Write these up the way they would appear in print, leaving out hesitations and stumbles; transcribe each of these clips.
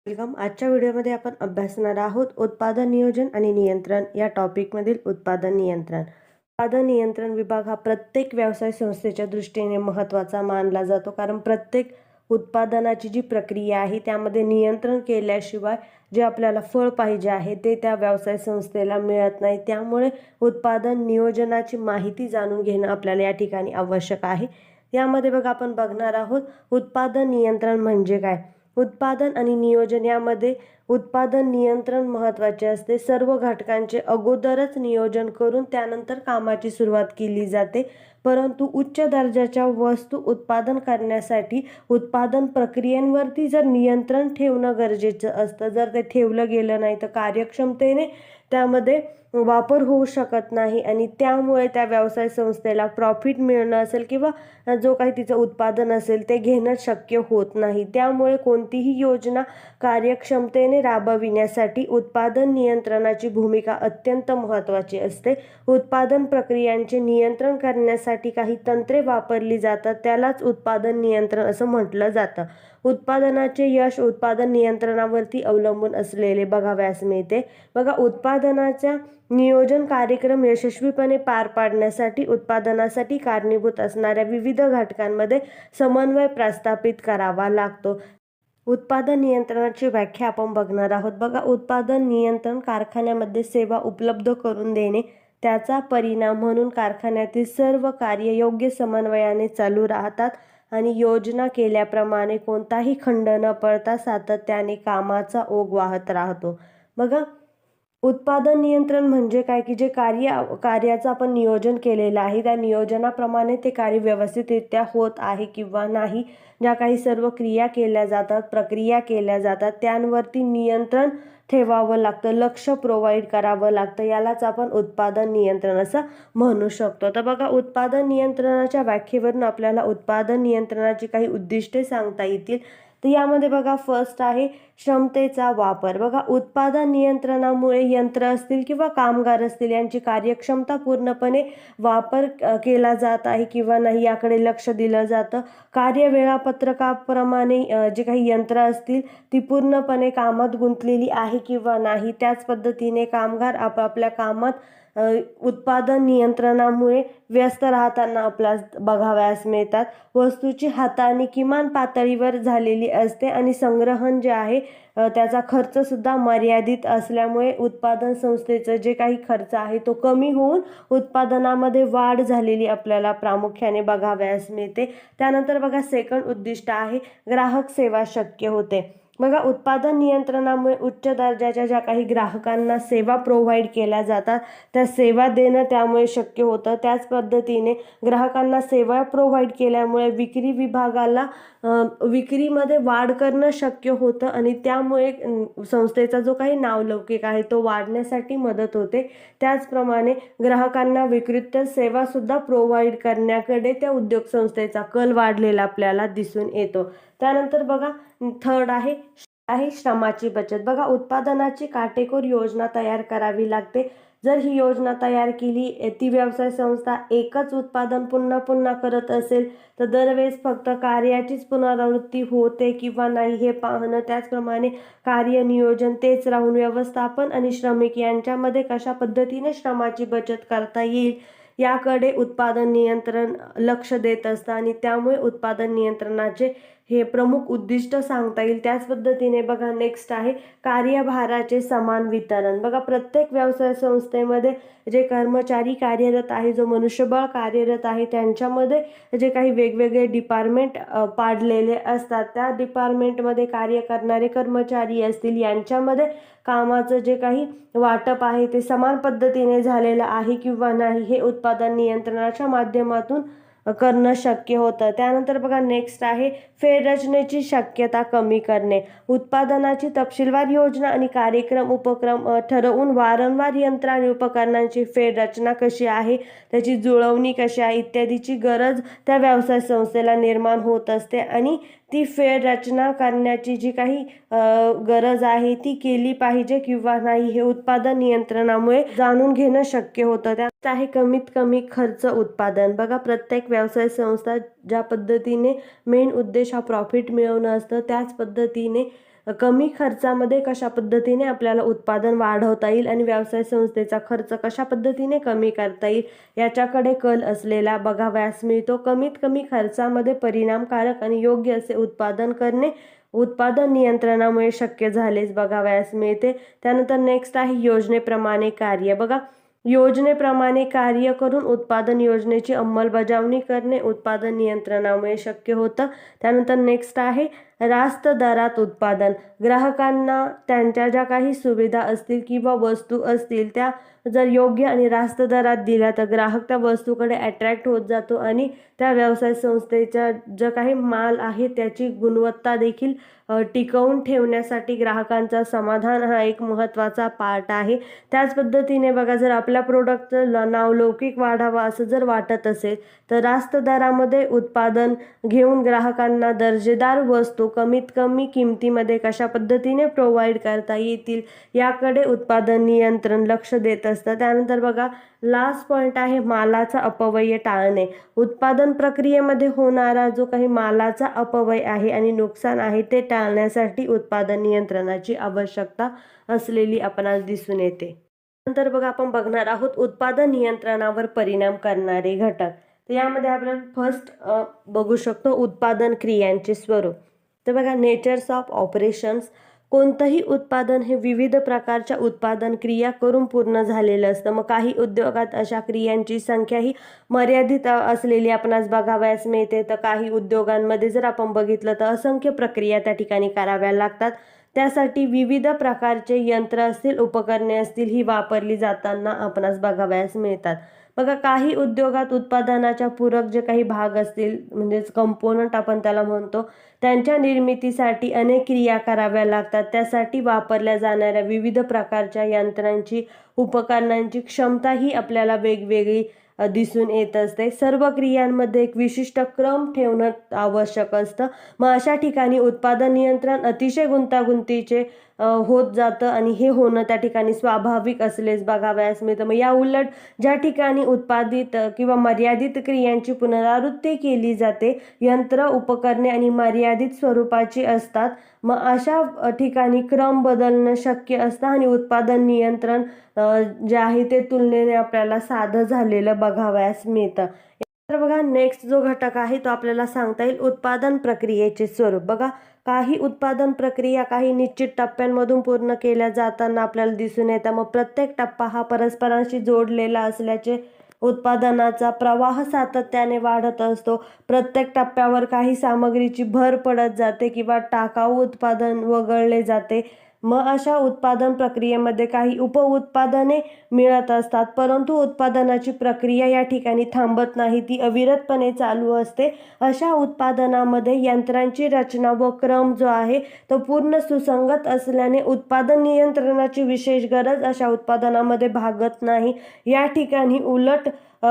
Welcome. आजच्या व्हिडिओमध्ये आपण अभ्यासणार आहोत उत्पादन नियोजन आणि नियंत्रण या टॉपिकमधील उत्पादन नियंत्रण. उत्पादन नियंत्रण विभाग हा प्रत्येक व्यवसाय संस्थेच्या दृष्टीने महत्त्वाचा मानला जातो, कारण प्रत्येक उत्पादनाची जी प्रक्रिया आहे त्यामध्ये नियंत्रण केल्याशिवाय जे आपल्याला फळ पाहिजे आहे ते त्या व्यवसाय संस्थेला मिळत नाही. त्यामुळे उत्पादन नियोजनाची माहिती जाणून घेणं आपल्याला या ठिकाणी आवश्यक आहे. यामध्ये बघा आपण बघणार आहोत उत्पादन नियंत्रण म्हणजे काय. उत्पादन आणि नियोजन यामध्ये उत्पादन नियंत्रण महत्त्वाचे असते. सर्व घटकांचे अगोदरच नियोजन करून त्यानंतर कामाची सुरुवात केली जाते. परंतु उच्च दर्जाच्या वस्तू उत्पादन करण्यासाठी उत्पादन प्रक्रियांवरती जर नियंत्रण ठेवणं गरजेचं असतं. जर ते ठेवलं गेलं नाही तर कार्यक्षमतेने त्यामध्ये वापर होऊ शकत नाही आणि त्यामुळे त्या व्यवसाय संस्थेला प्रॉफिट मिळणं असेल किंवा जो काही तिचं उत्पादन असेल ते घेणं शक्य होत नाही. त्यामुळे कोणतीही योजना कार्यक्षमतेने राबविण्यासाठी उत्पादन नियंत्रणाची भूमिका अत्यंत महत्त्वाची असते. उत्पादन प्रक्रियांचे नियंत्रण करण्यासाठी काही तंत्रे वापरली जातात, त्यालाच उत्पादन नियंत्रण असं म्हटलं जातं. उत्पादनाचे यश उत्पादन नियंत्रणावरती अवलंबून असलेले बघावयास मिळते. बघा, उत्पादनाच्या नियोजन कार्यक्रम यशस्वीपणे पार पाडण्यासाठी उत्पादनासाठी कारणीभूत असणाऱ्या विविध घटकांमध्ये समन्वय प्रस्थापित करावा लागतो. उत्पादन नियंत्रणाची व्याख्या आपण बघणार आहोत. बघा, उत्पादन नियंत्रण कारखान्यामध्ये सेवा उपलब्ध करून देणे, त्याचा परिणाम म्हणून कारखान्यातील सर्व कार्य योग्य समन्वयाने चालू राहतात आणि योजना केल्याप्रमाणे कोणताही खंड न पडता सातत्याने कामाचा ओघ वाहत राहतो. बघा, उत्पादन नियंत्रण म्हणजे काय की जे कार्याचं आपण नियोजन केलेलं आहे त्या नियोजनाप्रमाणे ते कार्य व्यवस्थितरित्या होत आहे किंवा नाही. ज्या काही सर्व क्रिया केल्या जातात, प्रक्रिया केल्या जातात, त्यांवरती नियंत्रण ठेवावं लागतं, लक्ष प्रोव्हाइड करावं लागतं. यालाच आपण उत्पादन नियंत्रण असं म्हणू शकतो. तर बघा, उत्पादन नियंत्रणाच्या व्याख्येवरून आपल्याला उत्पादन नियंत्रणाची काही उद्दिष्टे सांगता येतील. तर यामध्ये बघा, फर्स्ट आहे क्षमतेचा वापर. बघा, उत्पादन नियंत्रणामुळे यंत्र असतील किंवा कामगार असतील यांची कार्यक्षमता पूर्णपणे वापर केला जात आहे किंवा नाही याकडे लक्ष दिलं जातं. कार्य वेळापत्रकाप्रमाणे जे काही यंत्र असतील ती पूर्णपणे कामात गुंतलेली आहे किंवा नाही. त्याच पद्धतीने कामगार आपापल्या कामात उत्पादन नियंत्रणामुळे व्यस्त राहताना आपल्यास बघावयास मिळतात. वस्तूची हाताळणी किमान पातळीवर झालेली असते आणि संग्रहण जे आहे त्याचा खर्च सुद्धा मर्यादित असल्यामुळे उत्पादन संस्थेचं जे काही खर्च आहे तो कमी होऊन उत्पादनामध्ये वाढ झालेली आपल्याला प्रामुख्याने बघावयास मिळते. त्यानंतर बघा, सेकंड उद्दिष्ट आहे ग्राहक सेवा शक्य होते. बघा, उत्पादन नियंत्रणामुळे उच्च दर्जाच्या ज्या काही ग्राहकांना सेवा प्रोव्हाइड केल्या जातात त्या सेवा देणं त्यामुळे शक्य होतं. त्याच पद्धतीने ग्राहकांना सेवा प्रोव्हाइड केल्यामुळे विक्री विभागाला विक्रीमध्ये वाढ करणं शक्य होतं आणि त्यामुळे संस्थेचा जो काही नावलौकिक आहे तो वाढण्यासाठी मदत होते. त्याचप्रमाणे ग्राहकांना विक्रीतर सेवासुद्धा प्रोव्हाइड करण्याकडे त्या उद्योग संस्थेचा कल वाढलेला आपल्याला दिसून येतो. त्यानंतर बघा, थर्ड आहे श्रमाची बचत. बघा, उत्पादनाची काटेकोर योजना तयार करावी लागते. जर ही योजना तयार केली, ती व्यवसाय संस्था एकच उत्पादन पुन्हा पुन्हा करत असेल तर दरवेळेस फक्त कार्याचीच पुनरावृत्ती होते किंवा नाही हे पाहणं. त्याचप्रमाणे कार्य नियोजन तेच राहून व्यवस्थापन आणि श्रमिक यांच्यामध्ये कशा पद्धतीने श्रमाची बचत करता येईल याकडे उत्पादन नियंत्रण लक्ष देत असतं आणि त्यामुळे उत्पादन नियंत्रणाचे हे प्रमुख उद्दिष्ट सांगता येईल. त्याच पद्धतीने बघा, नेक्स्ट आहे कार्यभाराचे समान वितरण. बघा, प्रत्येक व्यवसाय संस्थेमध्ये जे कर्मचारी कार्यरत आहे, जो मनुष्यबळ कार्यरत आहे, त्यांच्यामध्ये जे काही वेगवेगळे डिपार्टमेंट पाडलेले असतात, त्या डिपार्टमेंटमध्ये कार्य करणारे कर्मचारी असतील यांच्यामध्ये कामाचं जे काही वाटप आहे ते समान पद्धतीने झालेलं आहे किंवा नाही हे उत्पादन नियंत्रणाच्या माध्यमातून करणं शक्य होतं. त्यानंतर बघा, नेक्स्ट आहे फेररचनेची शक्यता कमी करणे. उत्पादनाची तपशीलवार योजना आणि कार्यक्रम उपक्रम ठरवून वारंवार यंत्र आणि उपकरणांची फेररचना कशी आहे, त्याची जुळवणी कशी आहे इत्यादीची गरज त्या व्यवसाय संस्थेला निर्माण होत असते आणि ती फेररचना करण्याची जी काही गरज आहे ती केली पाहिजे किंवा नाही हे उत्पादन नियंत्रणामुळे जाणून घेणं शक्य होतं. त्यात आहे कमीत कमी खर्च उत्पादन. बघा, प्रत्येक व्यवसाय संस्था ज्या पद्धतीने मेन उद्देश हा प्रॉफिट मिळवणं असतं त्याच पद्धतीने कमी खर्चामध्ये कशा पद्धतीने आपल्याला उत्पादन वाढवता येईल आणि व्यवसाय संस्थेचा खर्च कशा पद्धतीने कमी करता येईल याच्याकडे कल असलेला बघावयास मिळतो. कमीत कमी खर्चामध्ये परिणामकारक आणि योग्य असे उत्पादन करणे उत्पादन नियंत्रणामुळे शक्य झालेच बघावयास मिळते. त्यानंतर नेक्स्ट आहे योजनेप्रमाणे कार्य. बघा, योजनेप्रमाणे कार्य करून उत्पादन योजनेची अंमलबजावणी करणे उत्पादन नियंत्रणामुळे शक्य होतं. त्यानंतर नेक्स्ट आहे रास्त दरात उत्पादन. ग्राहकांना त्यांच्या ज्या काही सुविधा असतील किंवा वस्तू असतील त्या जर योग्य आणि रास्त दरात दिल्या तर ग्राहक त्या वस्तूकडे अट्रॅक्ट होत जातो आणि त्या व्यवसाय संस्थेचा जो काही माल आहे त्याची गुणवत्ता देखील टिकवून ठेवण्यासाठी ग्राहकांचा समाधान हा एक महत्त्वाचा पार्ट आहे. त्याच पद्धतीने बघा, जर आपल्या प्रोडक्टचं नावलौकिक वाढावा असं जर वाटत असेल तर रास्त दरामध्ये उत्पादन घेऊन ग्राहकांना दर्जेदार वस्तू कमीत कमी किमतीमध्ये कशा पद्धतीने प्रोव्हाइड करता येतील याकडे उत्पादन नियंत्रण लक्ष देत असतं. त्यानंतर बघा, लास्ट पॉईंट आहे मालाचा अपव्यय टाळणे. उत्पादन प्रक्रियेमध्ये होणारा जो काही मालाचा अपव्यय आहे आणि नुकसान आहे ते टाळण्यासाठी उत्पादन नियंत्रणाची आवश्यकता असलेली आपणास दिसून येते. नंतर बघा, आपण बघणार आहोत उत्पादन नियंत्रणावर परिणाम करणारे घटक. तर यामध्ये आपण फर्स्ट बघू शकतो उत्पादन क्रियांचे स्वरूप. तर बघा, नेचर्स ऑफ ऑपरेशन्स. कोणतंही उत्पादन हे विविध प्रकारच्या उत्पादन क्रिया करून पूर्ण झालेलं असतं. मग काही उद्योगात अशा क्रियांची संख्या ही मर्यादित असलेली आपणास बघावयास मिळते, तर काही उद्योगांमध्ये जर आपण बघितलं तर असंख्य प्रक्रिया त्या ठिकाणी कराव्या लागतात. त्यासाठी विविध प्रकारचे यंत्र असतील, उपकरणे असतील ही वापरली जाताना आपणास बघावयास मिळतात. बघा, काही उद्योगात उत्पादनाच्या पूरक जे काही भाग असतील म्हणजेच कंपोनंट आपण त्याला म्हणतो त्यांच्या निर्मितीसाठी अनेक क्रिया कराव्या लागतात. त्यासाठी वापरल्या जाणाऱ्या विविध प्रकारच्या यंत्रांची उपकरणांची क्षमता ही आपल्याला वेगवेगळी दिसून येत असते. सर्व क्रियांमध्ये एक विशिष्ट क्रम ठेवणं आवश्यक असतं. मग अशा ठिकाणी उत्पादन नियंत्रण अतिशय गुंतागुंतीचे होत जातं आणि हे होणं त्या ठिकाणी स्वाभाविक असलेच बघावयास मिळतं. मग या उलट ज्या ठिकाणी उत्पादित किंवा मर्यादित क्रियांची पुनरावृत्ती केली जाते, यंत्र उपकरणे आणि मर्यादित स्वरूपाची असतात, मग अशा ठिकाणी क्रम बदलणं शक्य असतं आणि उत्पादन नियंत्रण जे आहे ते तुलनेने आपल्याला साधं झालेलं बघावयास मिळतं. तर बघा, नेक्स्ट जो घटक आहे तो आपल्याला सांगता येईल उत्पादन प्रक्रियेचे स्वरूप. बघा, काही उत्पादन प्रक्रिया काही निश्चित टप्प्यांमधून पूर्ण केल्या जाताना आपल्याला दिसून येतं. मग प्रत्येक टप्पा हा परस्परांशी जोडलेला असल्याचे उत्पादनाचा प्रवाह सातत्याने वाढत असतो. प्रत्येक टप्प्यावर काही सामग्रीची भर पडत जाते किंवा टाकाऊ उत्पादन वगळले जाते. मग अशा उत्पादन प्रक्रियेमध्ये काही उपउत्पादने मिळत असतात, परंतु उत्पादनाची प्रक्रिया या ठिकाणी थांबत नाही, ती अविरतपणे चालू असते. अशा उत्पादनामध्ये यंत्रांची रचना व क्रम जो आहे तो पूर्ण सुसंगत असल्याने उत्पादन नियंत्रणाची विशेष गरज अशा उत्पादनामध्ये भागत नाही. या ठिकाणी उलट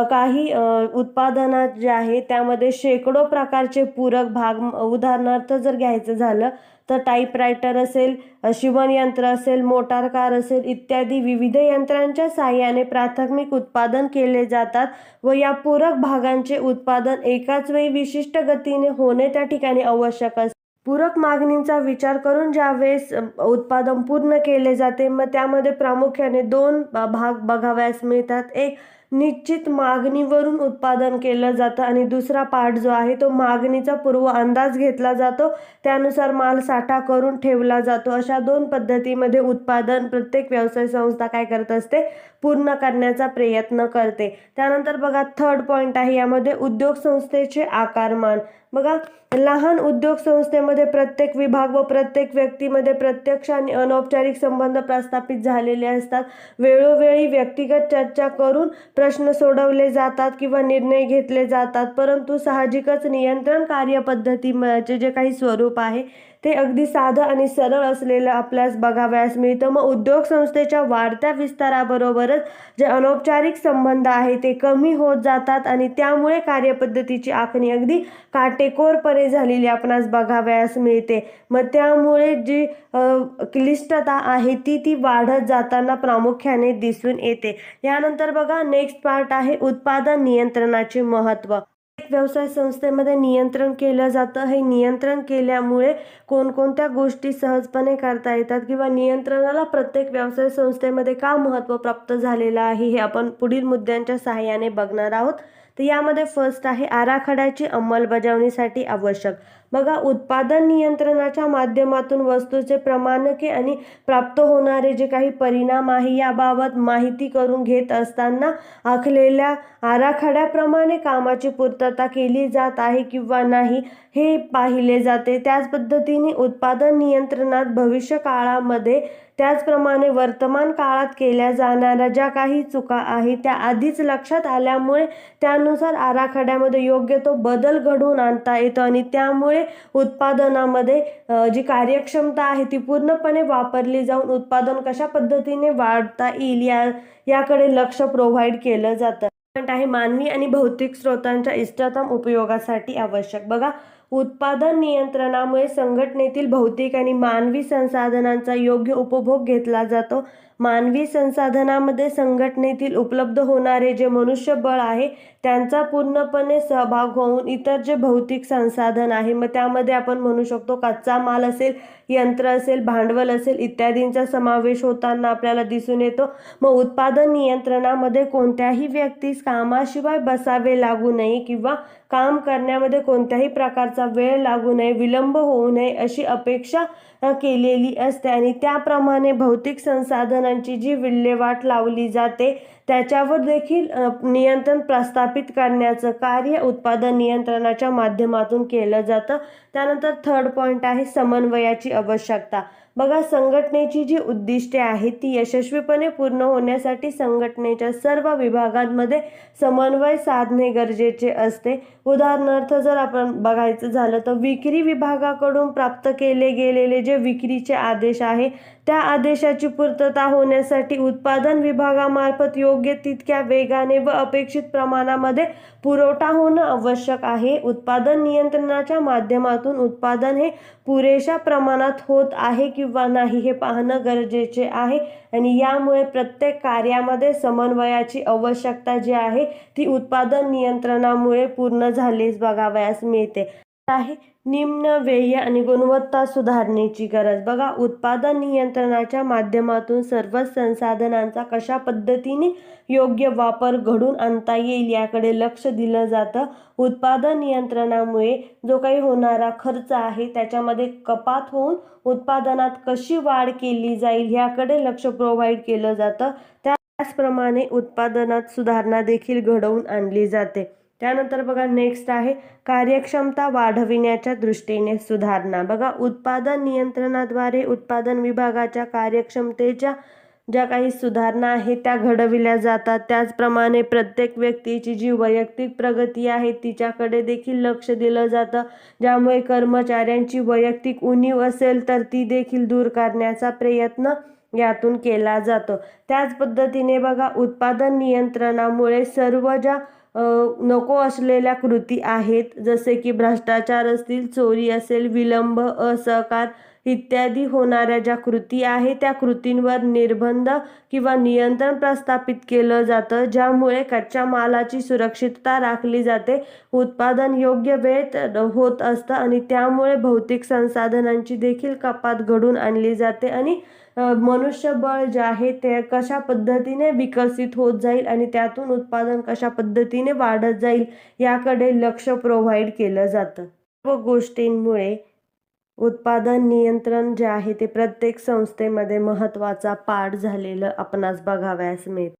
काही उत्पादनात जे आहे त्यामध्ये शेकडो प्रकारचे पूरक भाग, उदाहरणार्थ जर घ्यायचं झालं तर टाईपरायटर असेल, शिवणयंत्र असेल, मोटार कार असेल इत्यादी विविध यंत्रांच्या साहाय्याने प्राथमिक उत्पादन केले जातात व या पूरक भागांचे उत्पादन एकाच वेळी विशिष्ट गतीने होणे त्या ठिकाणी आवश्यक असते. पूरक मागणींचा विचार करून ज्यावेळेस उत्पादन पूर्ण केले जाते, मग त्यामध्ये प्रामुख्याने दोन भाग बघावयास मिळतात. एक निश्चित मागणीवरून उत्पादन केलं जातं आणि दुसरा पार्ट जो आहे तो मागणीचा पूर्व अंदाज घेतला जातो, त्यानुसार माल साठा करून ठेवला जातो. अशा दोन पद्धतीमध्ये उत्पादन प्रत्येक व्यवसाय संस्था काय करत असते, पूर्ण करण्याचा प्रयत्न करते. त्यानंतर बघा, थर्ड पॉईंट आहे यामध्ये उद्योग संस्थेचे आकारमान. बघा, लहान उद्योग संस्थेमध्ये प्रत्येक विभाग व प्रत्येक व्यक्तीमध्ये प्रत्यक्ष आणि अनौपचारिक संबंध प्रस्थापित झालेले असतात. वेळोवेळी व्यक्तिगत चर्चा करून प्रश्न सोडवले जातात किंवा निर्णय घेतले जातात, परंतु साहजिकच नियंत्रण कार्यपद्धतीचे जे काही स्वरूप आहे ते अगदी साधं आणि सरळ असलेलं आपल्यास बघावयास मिळतं. मग उद्योग संस्थेच्या वाढत्या विस्ताराबरोबरच जे अनौपचारिक संबंध आहे ते कमी होत जातात आणि त्यामुळे कार्यपद्धतीची आखणी अगदी काटेकोरपणे झालेली आपणास बघावयास मिळते. मग त्यामुळे जी क्लिष्टता आहे ती वाढत जाताना प्रामुख्याने दिसून येते. यानंतर बघा, नेक्स्ट पार्ट आहे उत्पादन नियंत्रणाचे महत्त्व. प्रत्येक व्यवसाय संस्थेमध्ये नियंत्रण केलं जातं. हे नियंत्रण केल्यामुळे कोणकोणत्या गोष्टी सहजपणे करता येतात किंवा नियंत्रणाला प्रत्येक व्यवसाय संस्थेमध्ये का महत्त्व प्राप्त झालेलं आहे हे आपण पुढील मुद्द्यांच्या सहाय्याने बघणार आहोत. तर यामध्ये फर्स्ट आहे आराखड्याची अंमलबजावणीसाठी आवश्यक. बघा, उत्पादन नियंत्रणाच्या माध्यमातून वस्तूचे प्रमाणके आणि प्राप्त होणारे जे काही परिणाम आहे याबाबत माहिती करून घेत असताना आखलेल्या आराखड्याप्रमाणे कामाची पूर्तता केली जात आहे किंवा नाही हे पाहिले जाते. त्याच पद्धतीने उत्पादन नियंत्रणात भविष्य काळामध्ये त्याचप्रमाणे वर्तमान काळात केल्या जाणाऱ्या ज्या काही चुका आहेत त्या आधीच लक्षात आल्यामुळे त्यानुसार आराखड्यामध्ये योग्य तो बदल घडवून आणता येतो आणि त्यामुळे उत्पादनामध्ये जी कार्यक्षमता आहे ती पूर्णपणे वापरली जाऊन उत्पादन कशा पद्धतीने वाढता येईल याकडे लक्ष प्रोव्हाइड केलं जातं. आहे मानवी आणि भौतिक स्रोतांच्या इष्टतम उपयोगासाठी आवश्यक. बघा, उत्पादन नियंत्रणामुळे संघटनेतील भौतिक आणि मानवी संसाधनांचा योग्य उपभोग घेतला जातो. मानवी संसाधनामध्ये संघटनेतील उपलब्ध होणारे जे मनुष्यबळ आहे त्यांचा पूर्णपणे सहभाग होऊन इतर जे भौतिक संसाधन आहे मग त्यामध्ये आपण म्हणू शकतो कच्चा माल असेल, यंत्र असेल, भांडवल असेल इत्यादींचा समावेश होताना आपल्याला दिसून येतो. मग उत्पादन नियंत्रणामध्ये कोणत्याही व्यक्तीस कामाशिवाय बसावे लागू नये किंवा काम करण्यामध्ये कोणत्याही प्रकारचा वेळ लागू नये, विलंब होऊ नये अशी अपेक्षा केलेली असते आणि त्याप्रमाणे भौतिक संसाधनांची जी विल्हेवाट लावली जाते त्याच्यावर देखील नियंत्रण प्रस्थापित करण्याचं कार्य उत्पादन नियंत्रणाच्या माध्यमातून केलं जातं. त्यानंतर थर्ड पॉईंट आहे समन्वयाची आवश्यकता. बघा, संघटनेची जी उद्दिष्टे आहेत ती यशस्वीपणे पूर्ण होण्यासाठी संघटनेच्या सर्व विभागांमध्ये समन्वय साधणे गरजेचे असते. उदाहरणार्थ जर आपण बघायचं झालं तर विक्री विभागाकडून प्राप्त केले गेलेले जे विक्रीचे आदेश आहे त्या आदेशाची पूर्तता होण्यासाठी उत्पादन विभागामार्फत योग्य तितक्या वेगाने व अपेक्षित प्रमाणामध्ये पुरवठा होणं आवश्यक आहे. उत्पादन नियंत्रणाच्या माध्यमातून उत्पादन हे पुरेशा प्रमाणात होत आहे किंवा नाही हे पाहणं गरजेचे आहे आणि यामुळे प्रत्येक कार्यामध्ये समन्वयाची आवश्यकता जी आहे ती उत्पादन नियंत्रणामुळे पूर्ण झालीच बघावयास मिळते. आहे निम्न व्यय आणि गुणवत्ता सुधारण्याची गरज. बघा, उत्पादन नियंत्रणाच्या माध्यमातून सर्व संसाधनांचा कशा पद्धतीने योग्य वापर घडून आणता येईल याकडे लक्ष दिलं जातं. उत्पादन नियंत्रणामुळे जो काही होणारा खर्च आहे त्याच्यामध्ये कपात होऊन उत्पादनात कशी वाढ केली जाईल याकडे लक्ष प्रोव्हाइड केलं जातं. त्याचप्रमाणे उत्पादनात सुधारणा देखील घडवून आणली जाते. त्यानंतर बघा, नेक्स्ट आहे कार्यक्षमता वाढविण्याच्या दृष्टीने सुधारणा. बघा, उत्पादन नियंत्रणाद्वारे उत्पादन विभागाच्या कार्यक्षमतेच्या ज्या काही सुधारणा आहेत त्या घडविल्या जातात. त्याचप्रमाणे प्रत्येक व्यक्तीची जी वैयक्तिक प्रगती आहे तिच्याकडे देखील लक्ष दिलं जातं, ज्यामुळे कर्मचाऱ्यांची वैयक्तिक उणीव असेल तर ती देखील दूर करण्याचा प्रयत्न यातून केला जातो. त्याच पद्धतीने बघा, उत्पादन नियंत्रणामुळे सर्व ज्या नको असलेल्या कृती आहेत जसे की भ्रष्टाचार असतील, चोरी असेल, विलंब, असहकार इत्यादी होणाऱ्या ज्या कृती आहेत त्या कृतींवर निर्बंध किंवा नियंत्रण प्रस्थापित केलं जातं, ज्यामुळे कच्च्या मालाची सुरक्षितता राखली जाते. उत्पादन योग्य वेळेत होत असतं आणि त्यामुळे भौतिक संसाधनांची देखील कपात घडून आणली जाते आणि मनुष्यबळ जे आहे ते कशा पद्धतीने विकसित होत जाईल आणि त्यातून उत्पादन कशा पद्धतीने वाढत जाईल याकडे लक्ष प्रोव्हाइड केलं जातं. सर्व गोष्टींमुळे उत्पादन नियंत्रण जे आहे ते प्रत्येक संस्थेमध्ये महत्त्वाचा पार्ट झालेलं आपणास बघावयास मिळतं.